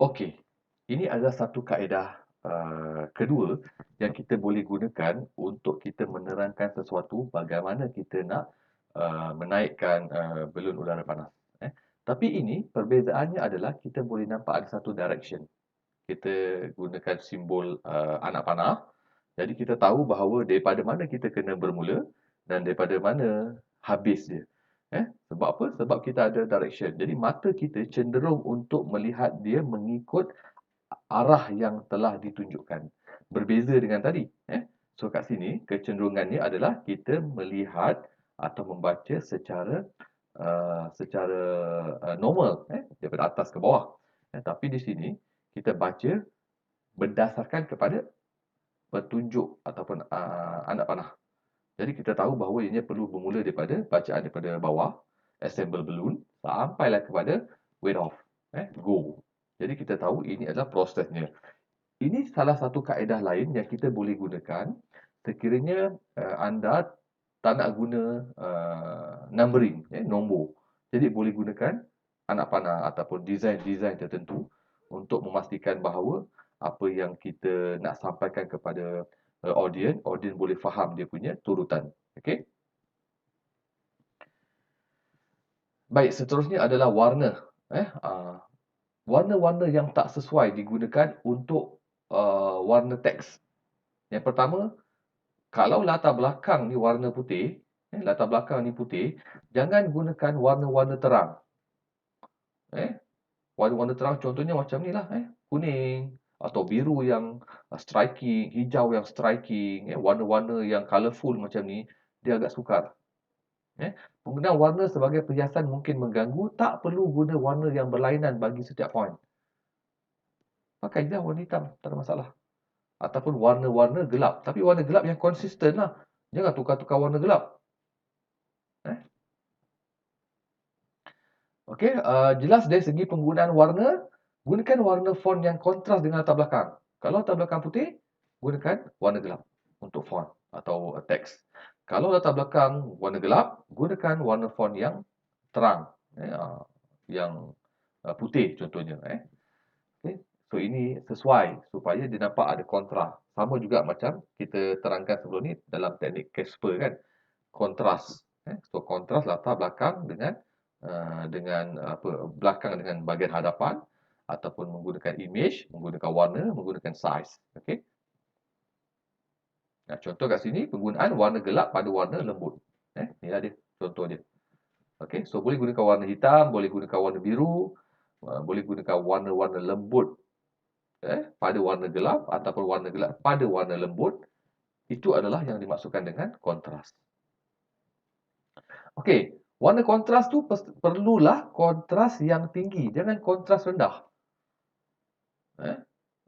Okey, ini adalah satu kaedah kedua yang kita boleh gunakan untuk kita menerangkan sesuatu bagaimana kita nak menaikkan belon udara panas. Tapi ini perbezaannya adalah kita boleh nampak ada satu direction. Kita gunakan simbol anak panah. Jadi kita tahu bahawa daripada mana kita kena bermula dan daripada mana habis dia. Sebab apa? Sebab kita ada direction. Jadi mata kita cenderung untuk melihat dia mengikut arah yang telah ditunjukkan. Berbeza dengan tadi. So kat sini kecenderungannya adalah kita melihat atau membaca secara normal, daripada atas ke bawah. Tapi di sini kita baca berdasarkan kepada petunjuk ataupun anak panah. Jadi kita tahu bahawa ianya perlu bermula daripada bacaan daripada bawah, assemble balloon, sampailah kepada weight off, go. Jadi kita tahu ini adalah prosesnya. Ini salah satu kaedah lain yang kita boleh gunakan sekiranya anda tak nak guna numbering, nombor. Jadi boleh gunakan anak panah ataupun design-design tertentu untuk memastikan bahawa apa yang kita nak sampaikan kepada audience boleh faham dia punya turutan. Okey. Baik, seterusnya adalah warna. Warna-warna yang tak sesuai digunakan untuk warna teks. Yang pertama, kalau latar belakang ni warna putih, latar belakang ni putih, jangan gunakan warna-warna terang. Warna-warna terang contohnya macam ni lah, kuning atau biru yang striking, hijau yang striking, warna-warna yang colourful macam ni, dia agak sukar. Penggunaan warna sebagai perhiasan mungkin mengganggu, tak perlu guna warna yang berlainan bagi setiap point. Pakai je warna hitam, tak ada masalah. Ataupun warna-warna gelap. Tapi warna gelap yang konsisten lah. Jangan tukar-tukar warna gelap. Okey, jelas dari segi penggunaan warna, gunakan warna font yang kontras dengan latar belakang. Kalau latar belakang putih, gunakan warna gelap untuk font atau teks. Kalau latar belakang warna gelap, gunakan warna font yang terang. Yang putih contohnya. Okay. So ini sesuai supaya dia nampak ada kontras. Sama juga macam kita terangkan sebelum ni dalam teknik Casper kan. Kontras. So kontras latar belakang dengan apa belakang dengan bahagian hadapan ataupun menggunakan image, menggunakan warna, menggunakan size. Okey. Nah, contoh kat sini penggunaan warna gelap pada warna lembut. Inilah dia contoh dia. Okey, so boleh gunakan warna hitam, boleh gunakan warna biru, boleh gunakan warna-warna lembut pada warna gelap ataupun warna gelap pada warna lembut. Itu adalah yang dimaksudkan dengan kontras. Okey, warna kontras tu perlulah kontras yang tinggi, jangan kontras rendah.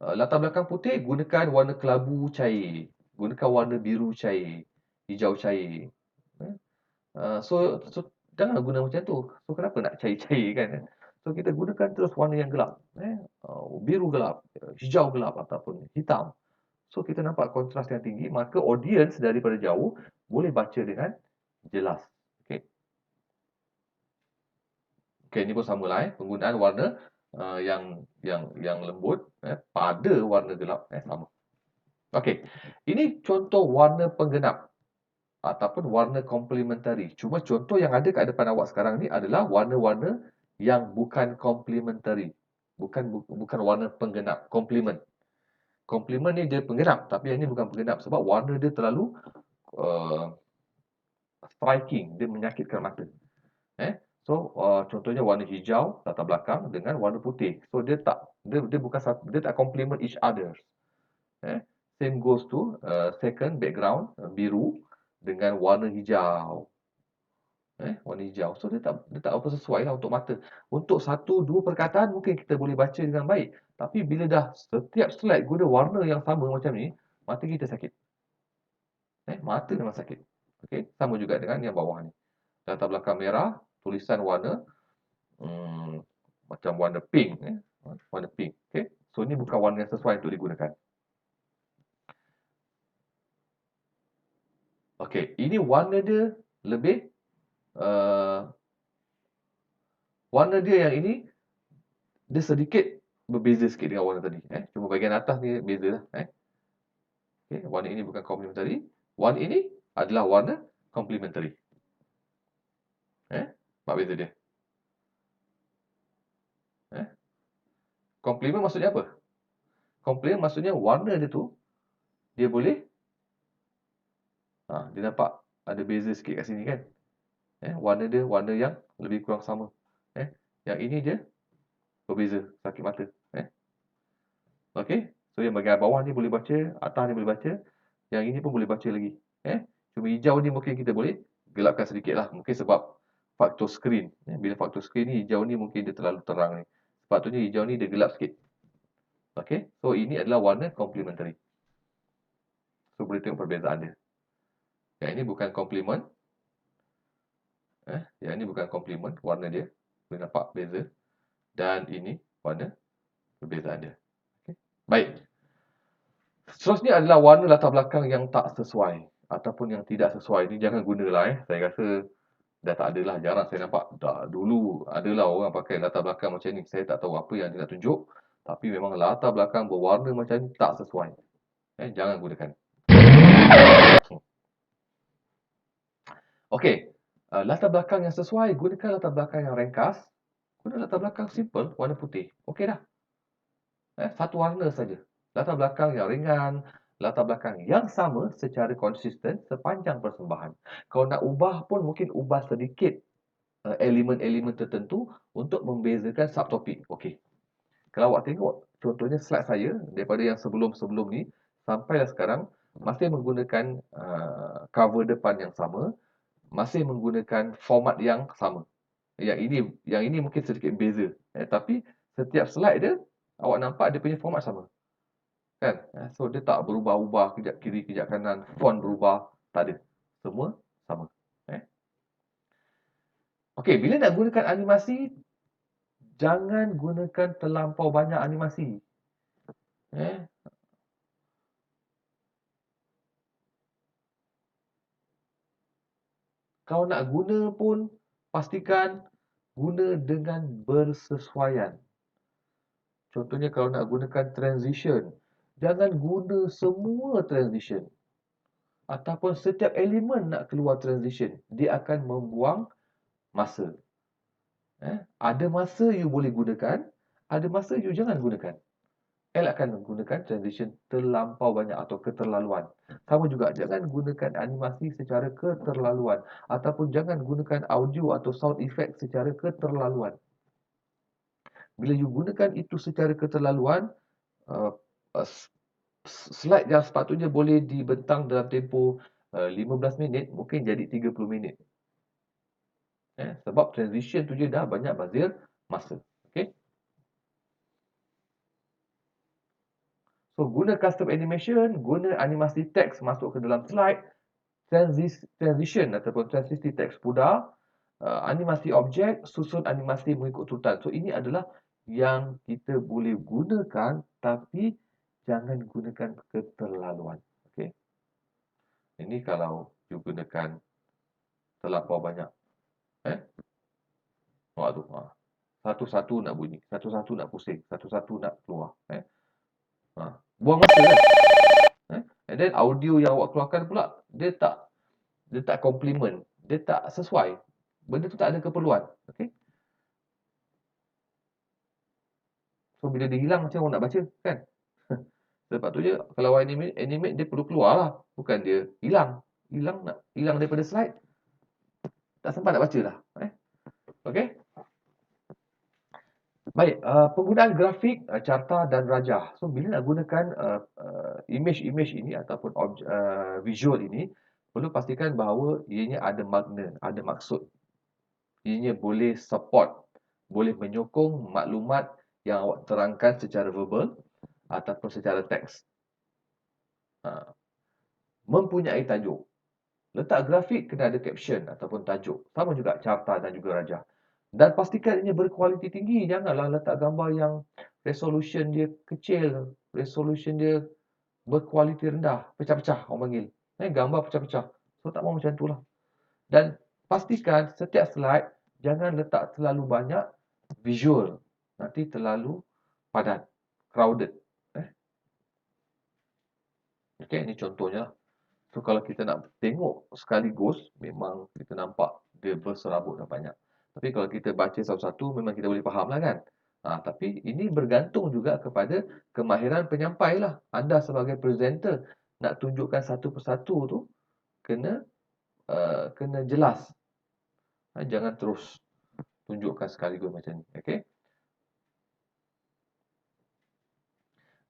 Latar belakang putih, gunakan warna kelabu cair. Gunakan warna biru cair, hijau cair. So jangan guna macam tu. So kenapa nak cair-cair kan? So kita gunakan terus warna yang gelap. Biru gelap, hijau gelap ataupun hitam. So kita nampak kontras yang tinggi, maka audience daripada jauh boleh baca dengan jelas. Okey. Okey, ini pun samalah penggunaan warna yang lembut pada warna gelap sama. Okey. Ini contoh warna penggenap ataupun warna complementary. Cuma contoh yang ada kat depan awak sekarang ni adalah warna-warna yang bukan complementary. Bukan warna penggenap, complement. Complement ni dia penggenap, tapi yang ni bukan penggenap sebab warna dia terlalu uh, striking, dia menyakitkan mata. So contohnya warna hijau latar belakang dengan warna putih. So dia bukan dia tak complement each other. Same goes to second background biru dengan warna hijau. Warna hijau. So dia tak apa sesuai lah untuk mata. Untuk satu dua perkataan mungkin kita boleh baca dengan baik. Tapi bila dah setiap slide guna warna yang sama macam ni, mata kita sakit. Mata memang sakit. Okey, sama juga dengan yang bawah ni. Latar belakang merah, tulisan warna macam warna pink. Warna pink. Okay. So ini bukan warna yang sesuai untuk digunakan. Okey, ini warna dia lebih warna dia yang ini dia sedikit berbeza sikit dengan warna tadi. Cuma bahagian atas ni beza lah. Okay, warna ini bukan complementary. Warna ini adalah warna complementary. Apa beza dia? Complement maksudnya apa? Complement maksudnya warna dia tu, dia boleh, dia nampak ada beza sikit kat sini kan? Warna dia warna yang lebih kurang sama. Yang ini dia berbeza, sakit mata. Okey. So yang bahagian bawah ni boleh baca, atas ni boleh baca, yang ini pun boleh baca lagi. Cuma hijau ni mungkin kita boleh gelapkan sedikit lah. Mungkin sebab faktor skrin. Bila faktor skrin ni hijau ni mungkin dia terlalu terang ni. Sepatutnya hijau ni dia gelap sikit. Okey. So ini adalah warna complementary. So boleh tengok perbezaan dia. Yang ini bukan complement. Yang ini bukan complement, warna dia. Boleh nampak beza. Dan ini warna perbezaan dia. Okay. Baik. Seterusnya adalah warna latar belakang yang tak sesuai ataupun yang tidak sesuai. Ini jangan gunalah. Saya rasa dah tak adalah. Jarang saya nampak. Dulu adalah orang pakai latar belakang macam ni. Saya tak tahu apa yang dia nak tunjuk. Tapi memang latar belakang berwarna macam ni tak sesuai. Jangan gunakan. Okey. Latar belakang yang sesuai, gunakan latar belakang yang ringkas. Guna latar belakang simple, warna putih. Okey dah. Satu warna saja. Latar belakang yang ringan, latar belakang yang sama secara konsisten sepanjang persembahan. Kalau nak ubah pun mungkin ubah sedikit elemen-elemen tertentu untuk membezakan subtopik. Okey. Kalau awak tengok contohnya slide saya daripada yang sebelum-sebelum ni sampailah sekarang masih menggunakan cover depan yang sama, masih menggunakan format yang sama. Yang ini mungkin sedikit beza. Tapi setiap slide dia awak nampak dia punya format sama. Kan? So dia tak berubah-ubah kejap kiri, kejap kanan, font berubah, tak ada. Semua sama. Okey, bila nak gunakan animasi, jangan gunakan terlampau banyak animasi. Kalau nak guna pun pastikan guna dengan bersesuaian. Contohnya kalau nak gunakan transition, jangan guna semua transition. Ataupun setiap elemen nak keluar transition, dia akan membuang masa. Ada masa you boleh gunakan, ada masa you jangan gunakan. Elakkan menggunakan transition terlampau banyak atau keterlaluan. Sama juga, jangan gunakan animasi secara keterlaluan. Ataupun jangan gunakan audio atau sound effect secara keterlaluan. Bila you gunakan itu secara keterlaluan, slide yang sepatutnya boleh dibentang dalam tempoh 15 minit, mungkin jadi 30 minit. Sebab transition tu je dah banyak bazir masa. Okay? So, guna custom animation, guna animasi teks masuk ke dalam slide, transition ataupun transitive text pudar, animasi objek, susun animasi mengikut turutan. So, ini adalah yang kita boleh gunakan, tapi jangan gunakan keterlaluan. Okay? Ini kalau you gunakan terlampau banyak. Satu-satu nak bunyi, satu-satu nak pusing, satu-satu nak keluar. Buang masa kan? And then audio yang awak keluarkan pula, dia tak complement, dia tak sesuai. Benda tu tak ada keperluan. Okay? So bila dia hilang macam orang nak baca kan? Sebab tu je kalau animate dia perlu keluar lah, bukan dia hilang. Hilang daripada slide, tak sempat nak baca dah. Okay? Baik, penggunaan grafik, carta dan rajah. So bila nak gunakan image ini ataupun visual ini, perlu pastikan bahawa ianya ada makna, ada maksud. Ianya boleh support, boleh menyokong maklumat yang awak terangkan secara verbal ataupun secara teks. Mempunyai tajuk. Letak grafik kena ada caption ataupun tajuk. Sama juga carta dan juga rajah. Dan pastikan ia berkualiti tinggi. Janganlah letak gambar yang resolution dia kecil, resolution dia berkualiti rendah, pecah-pecah orang panggil. Gambar pecah-pecah. So tak mahu macam itulah. Dan pastikan setiap slide jangan letak terlalu banyak visual. Nanti terlalu padat, crowded. Okey, ini contohnya lah. So, kalau kita nak tengok sekaligus, memang kita nampak dia berserabut dah banyak. Tapi kalau kita baca satu-satu, memang kita boleh faham lah kan. Tapi ini bergantung juga kepada kemahiran penyampai lah. Anda sebagai presenter nak tunjukkan satu persatu tu, kena jelas. Jangan terus tunjukkan sekaligus macam ni. Okey.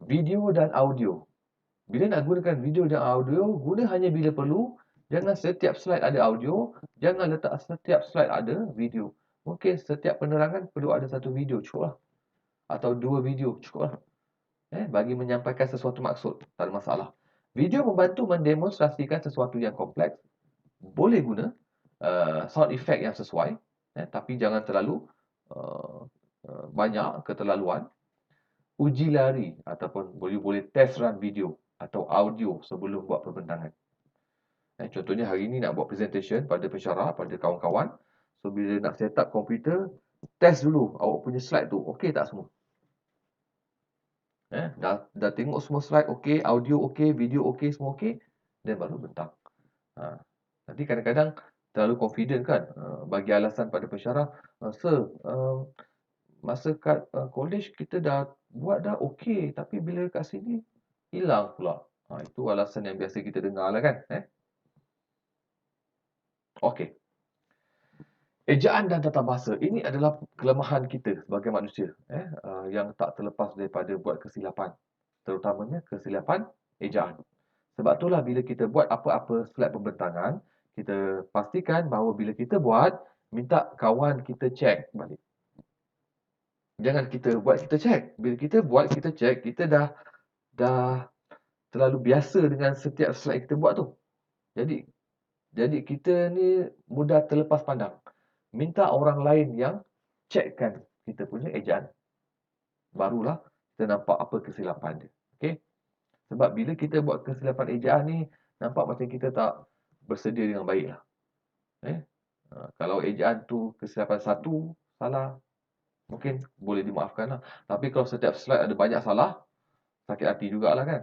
Video dan audio. Bila nak gunakan video dan audio, guna hanya bila perlu. Jangan setiap slide ada audio. Jangan letak setiap slide ada video. Mungkin setiap penerangan perlu ada satu video, cukup lah. Atau dua video, cukup lah. Bagi menyampaikan sesuatu maksud, tak ada masalah. Video membantu mendemonstrasikan sesuatu yang kompleks. Boleh guna sound effect yang sesuai. Tapi jangan terlalu banyak keterlaluan. Uji lari ataupun boleh test run video atau audio sebelum buat perbincangan. Contohnya hari ni nak buat presentation pada pensyarah, pada kawan-kawan. So, bila nak set up komputer, test dulu awak punya slide tu. Okey tak semua? Dah tengok semua slide okey, audio okey, video okey, semua okey, then baru bentang. Nanti kadang-kadang terlalu confident kan, bagi alasan pada pensyarah, Sir, masa kat college kita dah buat dah okey, tapi bila kat sini hilang pula. Itu alasan yang biasa kita dengar lah kan. Okey. Ejaan dan tata bahasa ini adalah kelemahan kita sebagai manusia, yang tak terlepas daripada buat kesilapan, terutamanya kesilapan ejaan. Sebab itulah bila kita buat apa-apa slide pembentangan, kita pastikan bahawa bila kita buat, minta kawan kita check balik. Jangan kita buat, kita check. Bila kita buat, kita check, kita dah terlalu biasa dengan setiap slide kita buat tu. Jadi kita ni mudah terlepas pandang. Minta orang lain yang checkkan kita punya ejaan. Barulah kita nampak apa kesilapan dia. Okey? Sebab bila kita buat kesilapan ejaan ni, nampak macam kita tak bersedia dengan baik lah. Kalau ejaan tu kesilapan satu salah, mungkin boleh dimaafkan lah. Tapi kalau setiap slide ada banyak salah, sakit hati jugalah kan.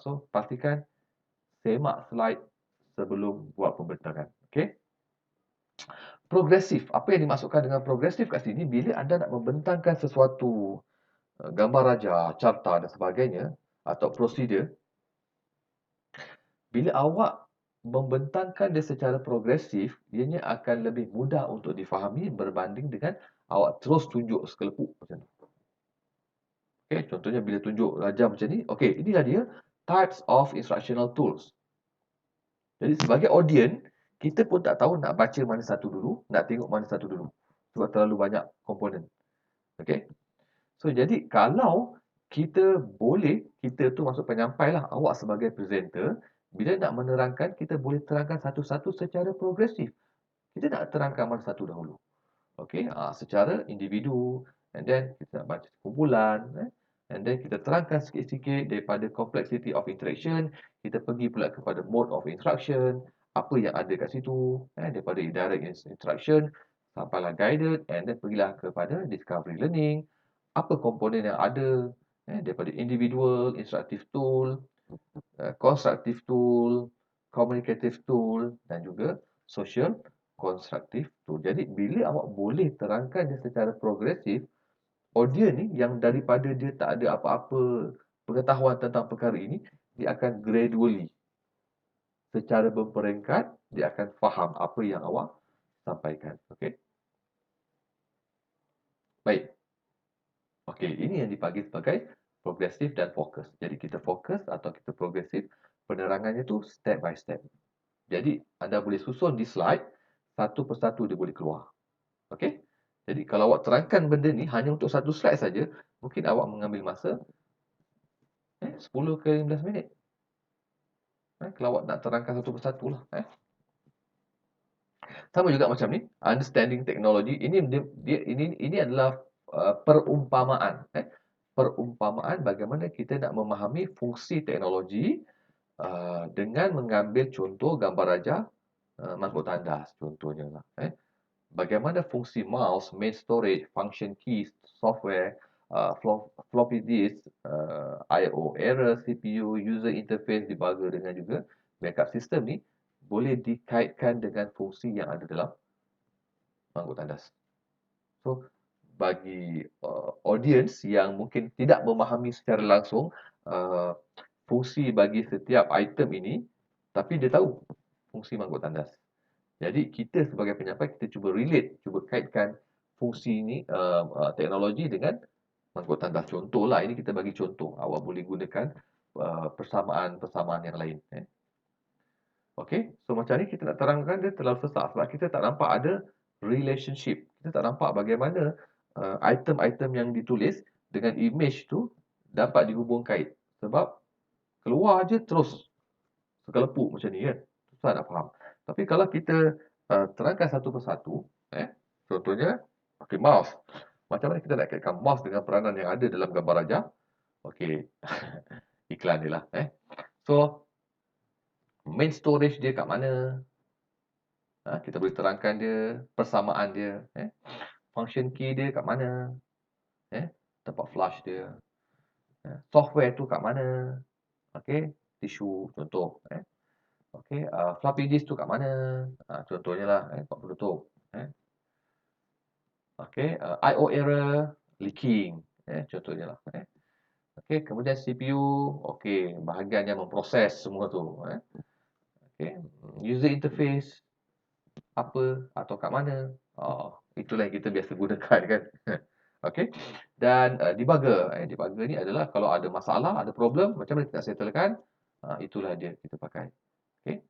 So, pastikan semak slide sebelum buat pembentangan. Okey? Progresif. Apa yang dimaksudkan dengan progresif kat sini, bila anda nak membentangkan sesuatu, gambar raja, carta dan sebagainya, atau prosedur, bila awak membentangkan dia secara progresif, ianya akan lebih mudah untuk difahami berbanding dengan awak terus tunjuk sekelepuk macam tu. Okey, contohnya bila tunjuk raja macam ni, okey, inilah dia types of instructional tools. Jadi sebagai audience, kita pun tak tahu nak baca mana satu dulu, nak tengok mana satu dulu. Sebab terlalu banyak komponen. Okey. So, jadi kalau kita boleh, kita tu masuk penyampai lah, awak sebagai presenter, bila nak menerangkan, kita boleh terangkan satu-satu secara progresif. Kita nak terangkan mana satu dahulu. Okey, secara individu, and then kita nak baca kumpulan, and then kita terangkan sikit-sikit daripada complexity of interaction, kita pergi pula kepada mode of instruction, apa yang ada kat situ, daripada direct instruction sampailah guided, and then pergilah kepada discovery learning, apa komponen yang ada, daripada individual, instructive tool, constructive tool, communicative tool, dan juga social constructive tool. Jadi, bila awak boleh terangkan dia secara progresif, audience ni yang daripada dia tak ada apa-apa pengetahuan tentang perkara ini, dia akan gradually, secara berperingkat, dia akan faham apa yang awak sampaikan. Okey? Baik. Okey, ini yang dipanggil sebagai progresif dan fokus. Jadi, kita fokus atau kita progresif, penerangannya tu step by step. Jadi, anda boleh susun di slide, satu persatu dia boleh keluar. Okey? Jadi, kalau awak terangkan benda ni hanya untuk satu slide saja, mungkin awak mengambil masa 10 ke 15 minit. Kalau awak nak terangkan satu persatu lah. Sama juga macam ni, understanding technology, ini adalah perumpamaan. Perumpamaan bagaimana kita nak memahami fungsi teknologi dengan mengambil contoh gambar raja, mangkuk tandas contohnya lah. Bagaimana fungsi mouse, main storage, function keys, software, floppy disk, I/O error, CPU, user interface, debugger dengan juga backup system ni boleh dikaitkan dengan fungsi yang ada dalam mangkuk tandas. So, bagi audience yang mungkin tidak memahami secara langsung uh, fungsi bagi setiap item ini, tapi dia tahu fungsi mangkuk tandas. Jadi kita sebagai penyampai kita cuba relate, cuba kaitkan fungsi ini teknologi dengan mangkuk tandas. Contohlah ini kita bagi contoh, awak boleh gunakan persamaan-persamaan yang lain. Okey, so macam ni kita nak terangkan dia terlalu susah sebab kita tak nampak ada relationship. Kita tak nampak bagaimana item-item yang ditulis dengan image tu dapat dihubung kait. Sebab keluar je terus sekelepuk macam ni kan. Susah nak faham. Tapi kalau kita terangkan satu persatu, contohnya, okey, mouse. Macam mana kita nak kaitkan mouse dengan peranan yang ada dalam gambar rajah? Okey, iklan dia lah. So, main storage dia kat mana? Kita boleh terangkan dia, persamaan dia, function key dia kat mana, tempat flash dia, software tu kat mana, okey, tisu contoh, okey, floppy disk tu kat mana, contohnya lah, tempat penutup, okey, I/O error, leaking, contohnya lah, okey, kemudian CPU, okey, bahagian yang memproses semua tu, okey, user interface, apa atau kat mana. Itulah yang kita biasa gunakan kan. Okey. Dan debugger. Debugger ni adalah kalau ada masalah, ada problem, macam mana kita nak settlekan, itulah dia kita pakai. Okey.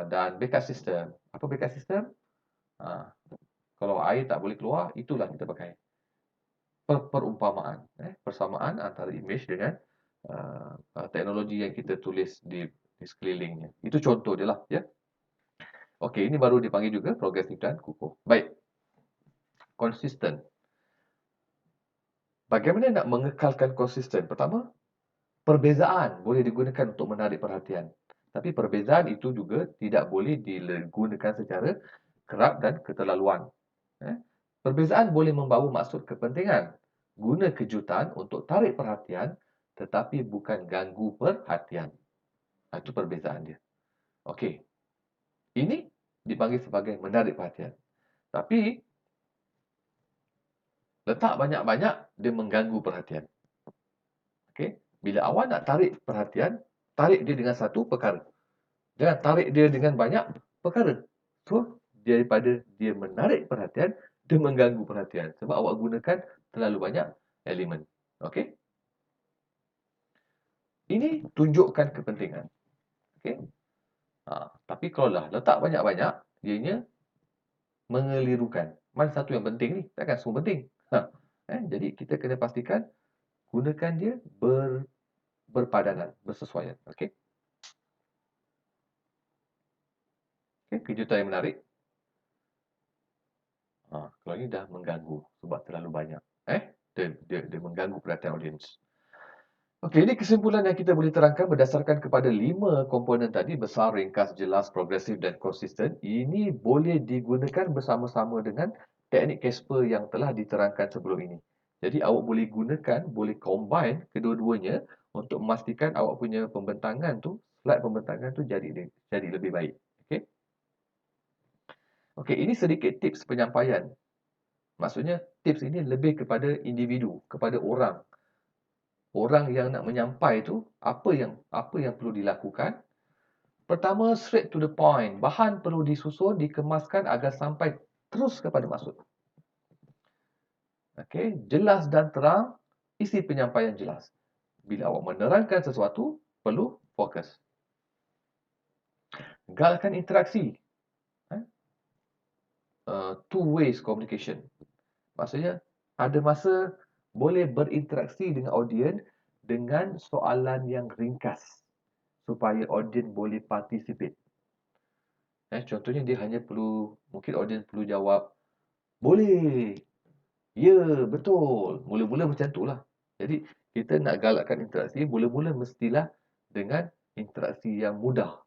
Dan backup system. Apa backup system? Kalau air tak boleh keluar, itulah kita pakai. Perumpamaan. Persamaan antara image dengan teknologi yang kita tulis di sekelilingnya. Itu contoh dia lah. Ya. Okey, ini baru dipanggil juga progresif dan kukuh. Baik. Konsisten. Bagaimana nak mengekalkan konsisten? Pertama, perbezaan boleh digunakan untuk menarik perhatian. Tapi perbezaan itu juga tidak boleh digunakan secara kerap dan keterlaluan. Perbezaan boleh membawa maksud kepentingan. Guna kejutan untuk tarik perhatian tetapi bukan ganggu perhatian. Itu perbezaan dia. Okey. Ini dipanggil sebagai menarik perhatian. Tapi letak banyak-banyak dia mengganggu perhatian. Okey. Bila awak nak tarik perhatian, tarik dia dengan satu perkara. Jangan tarik dia dengan banyak perkara. So, daripada dia menarik perhatian, dia mengganggu perhatian. Sebab awak gunakan terlalu banyak elemen. Okey. Ini tunjukkan kepentingan. Okey. Tapi kalau dah letak banyak-banyak, ianya mengelirukan. Mana satu yang penting ni? Takkan semua penting. Jadi kita kena pastikan gunakan dia berpadanan, bersesuaian. Okey. Okay, kejutan yang menarik. Kalau ini dah mengganggu sebab terlalu banyak. Dia mengganggu perhatian audiens. Okey, ini kesimpulan yang kita boleh terangkan berdasarkan kepada 5 komponen tadi, besar, ringkas, jelas, progresif dan konsisten. Ini boleh digunakan bersama-sama dengan teknik Casper yang telah diterangkan sebelum ini. Jadi awak boleh gunakan, boleh combine kedua-duanya untuk memastikan awak punya pembentangan tu, slide pembentangan tu jadi lebih baik. Okey. Okey, ini sedikit tips penyampaian. Maksudnya tips ini lebih kepada individu, kepada orang. Orang yang nak menyampai tu apa yang perlu dilakukan. Pertama, straight to the point. Bahan perlu disusun, dikemaskan agar sampai terus kepada maksud. Okey, jelas dan terang, isi penyampaian jelas. Bila awak menerangkan sesuatu, perlu fokus. Galakkan interaksi. Two ways communication. Maksudnya, ada masa boleh berinteraksi dengan audien dengan soalan yang ringkas supaya audien boleh participate. Contohnya dia hanya perlu, mungkin audien perlu jawab, boleh, ya, betul. Mula-mula macam tu lah. Jadi, kita nak galakkan interaksi, mula-mula mestilah dengan interaksi yang mudah.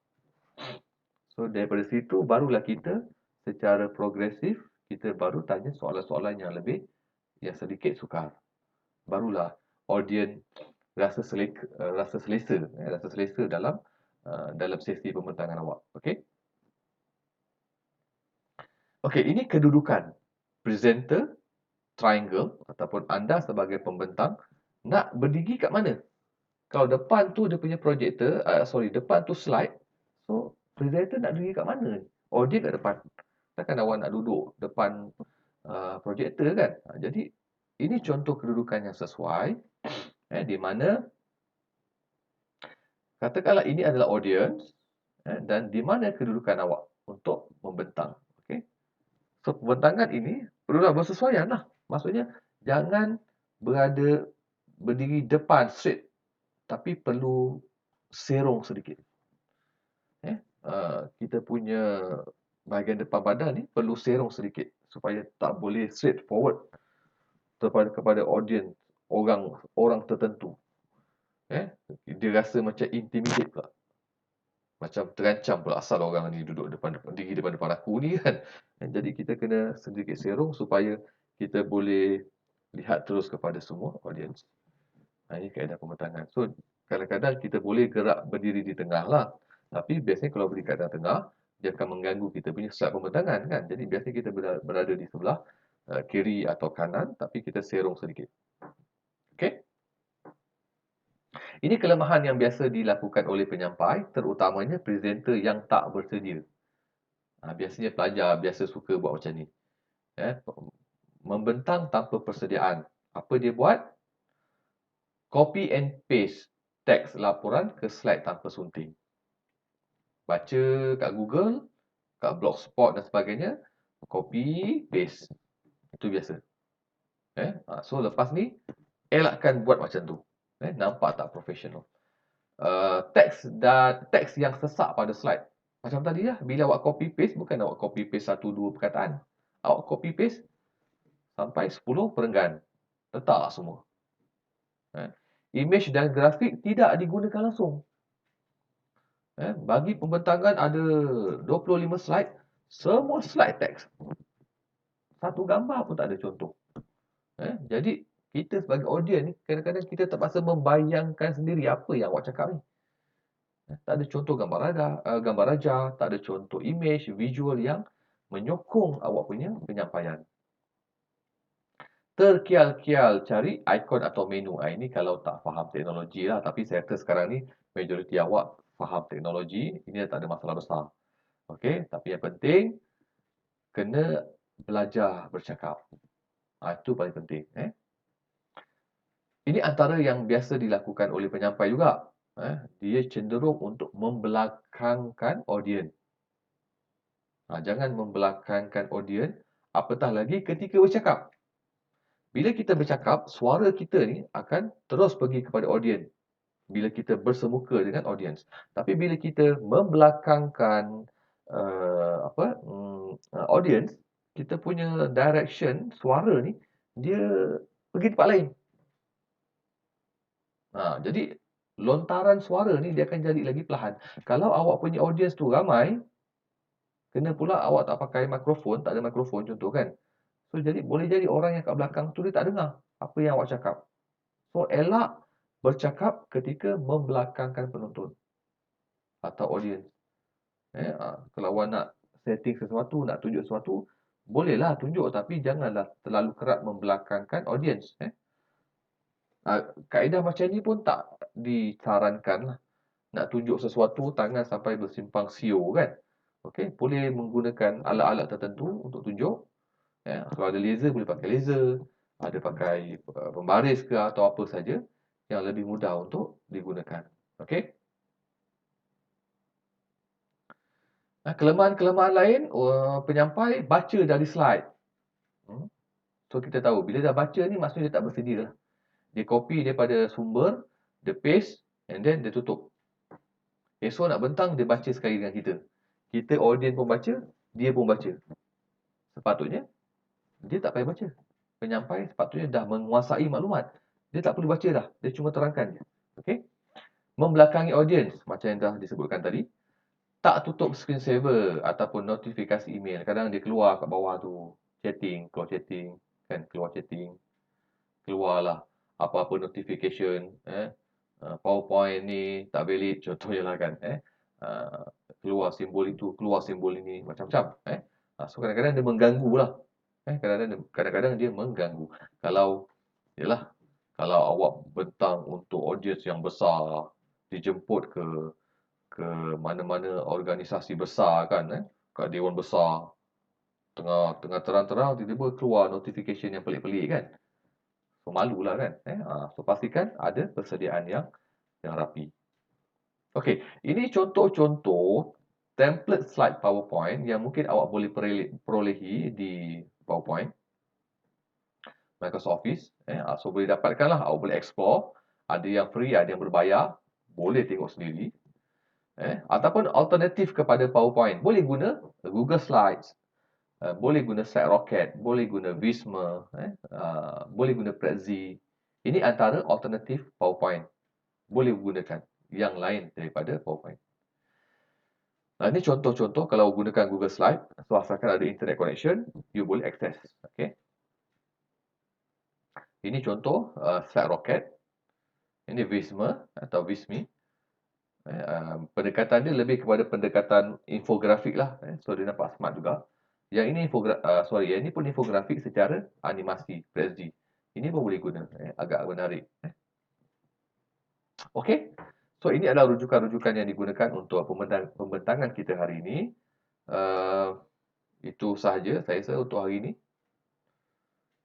So, daripada situ, barulah kita secara progresif, kita baru tanya soalan-soalan yang sedikit sukar. barulah audience rasa selesa dalam sesi pembentangan awak. Okey. Okey, ini kedudukan presenter triangle ataupun anda sebagai pembentang nak berdiri kat mana? Kalau depan tu dia punya projector, depan tu slide. So, presenter nak diri kat mana ni? Oh, dia kat depan. Takkan awak nak duduk depan projector kan? Jadi, ini contoh kedudukan yang sesuai. Di mana, katakanlah ini adalah audience. Dan di mana kedudukan awak untuk membentang. Okay? So, pembentangan ini perlulah bersesuaian lah. Maksudnya, jangan berdiri depan straight. Tapi perlu serong sedikit. Kita punya bahagian depan badan ni perlu serong sedikit supaya tak boleh straight forward kepada audience orang tertentu. Dia rasa macam intimidate pula. Macam terancam pula asal orang ni duduk diri depan aku ni kan. Jadi kita kena sedikit serong supaya kita boleh lihat terus kepada semua audience. Ini kaedah pembentangan. So, kadang-kadang kita boleh gerak berdiri di tengah lah. Tapi biasanya kalau berdiri kat tengah, dia akan mengganggu kita punya slide pembentangan kan. Jadi biasanya kita berada di sebelah kiri atau kanan, tapi kita serong sedikit. Okey. Ini kelemahan yang biasa dilakukan oleh penyampai, terutamanya presenter yang tak bersedia. Biasanya pelajar biasa suka buat macam ni. Membentang tanpa persediaan. Apa dia buat? Copy and paste teks laporan ke slide tanpa sunting. Baca kat Google, kat Blogspot dan sebagainya, copy, paste. Itu biasa. So, lepas ni, elakkan buat macam tu. Nampak tak profesional. Teks yang sesak pada slide. Macam tadi lah, bila awak copy paste, bukan awak copy paste 1-2 perkataan. Awak copy paste sampai 10 perenggan. Letak semua. Image dan grafik tidak digunakan langsung. Bagi pembentangan ada 25 slide, semua slide teks. Satu gambar pun tak ada contoh. Jadi, kita sebagai audience ni, kadang-kadang kita terpaksa membayangkan sendiri apa yang awak cakap ni. Tak ada contoh gambar raja, tak ada contoh image, visual yang menyokong awak punya penyampaian. Terkial-kial cari ikon atau menu. Ini kalau tak faham teknologi lah. Tapi saya rasa sekarang ni, majoriti awak faham teknologi. Ini tak ada masalah besar. Okey, tapi yang penting, kena belajar bercakap. Itu paling penting. Ini antara yang biasa dilakukan oleh penyampai juga. Dia cenderung untuk membelakangkan audiens. Jangan membelakangkan audiens, apatah lagi ketika bercakap. Bila kita bercakap, suara kita ni akan terus pergi kepada audiens. Bila kita bersemuka dengan audiens. Tapi bila kita membelakangkan audiens, kita punya direction suara ni dia pergi tempat lain. Jadi lontaran suara ni dia akan jadi lagi perlahan. Kalau awak punya audiens tu ramai, kena pula awak tak pakai mikrofon, tak ada mikrofon contoh kan. So jadi boleh jadi orang yang kat belakang tu dia tak dengar apa yang awak cakap. So elak bercakap ketika membelakangkan penonton atau audiens. Kalau awak nak setting sesuatu, nak tunjuk sesuatu, bolehlah tunjuk tapi janganlah terlalu kerap membelakangkan audiens. Kaedah macam ni pun tak disarankan lah. Nak tunjuk sesuatu, tangan sampai bersimpang siur kan. Okey, boleh menggunakan alat-alat tertentu untuk tunjuk. Kalau ada laser, boleh pakai laser. Ada pakai pembaris ke atau apa saja yang lebih mudah untuk digunakan. Okey. Kelemahan-kelemahan lain, penyampai baca dari slide. So, kita tahu, bila dah baca ni, maksudnya dia tak bersedia lah. Dia copy daripada sumber, dia paste, and then dia tutup. Esok nak bentang, dia baca sekali dengan kita. Kita audience pun baca, dia pun baca. Sepatutnya, dia tak payah baca. Penyampai sepatutnya dah menguasai maklumat. Dia tak perlu baca dah. Dia cuma terangkan je. Okay? Membelakangi audience, macam yang dah disebutkan tadi. Tak tutup screensaver ataupun notifikasi email. Kadang dia keluar kat bawah tu. Chatting, keluar chatting. Kan, keluar chatting. Keluarlah. apa-apa notification, PowerPoint ni tak valid contohnya lah kan, uh, keluar simbol itu, keluar simbol ini, macam-macam, so kadang-kadang dia mengganggu lah, kadang-kadang dia mengganggu. Kalau yalah, kalau awak bentang untuk audiens yang besar, dijemput ke mana-mana organisasi besar kan, kat dewan besar, tengah terang-terang tiba-tiba keluar notification yang pelik-pelik kan. So malulah kan, so pastikan ada persediaan yang rapi. Okey, ini contoh-contoh template slide PowerPoint yang mungkin awak boleh perolehi di PowerPoint Microsoft Office, so boleh dapatkanlah, awak boleh explore. Ada yang free, ada yang berbayar, boleh tengok sendiri. Ataupun alternatif kepada PowerPoint, boleh guna Google Slides, boleh guna SlideRocket, boleh guna Visma, boleh guna Prezi. Ini antara alternatif PowerPoint. Boleh gunakan yang lain daripada PowerPoint. Ini contoh-contoh kalau gunakan Google Slide, so asalkan ada internet connection, you boleh access. Okay. Ini contoh SlideRocket. Ini Visma atau Visme. Pendekatan dia lebih kepada pendekatan infografik lah. So dia nampak smart juga. Yang ini yang ini pun infografik secara animasi, Prezi. Ini pun boleh guna, agak menarik. Okey. So ini adalah rujukan-rujukan yang digunakan untuk pembentangan kita hari ini. Itu sahaja saya rasa untuk hari ini.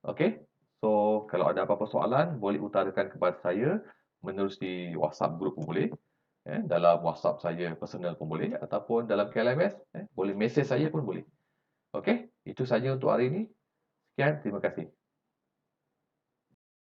Okey. So kalau ada apa-apa soalan boleh utarakan kepada saya menerusi WhatsApp group pun boleh. Dalam WhatsApp saya personal pun boleh ataupun dalam KLMS boleh mesej saya pun boleh. Okey, itu saja untuk hari ini. Sekian, terima kasih.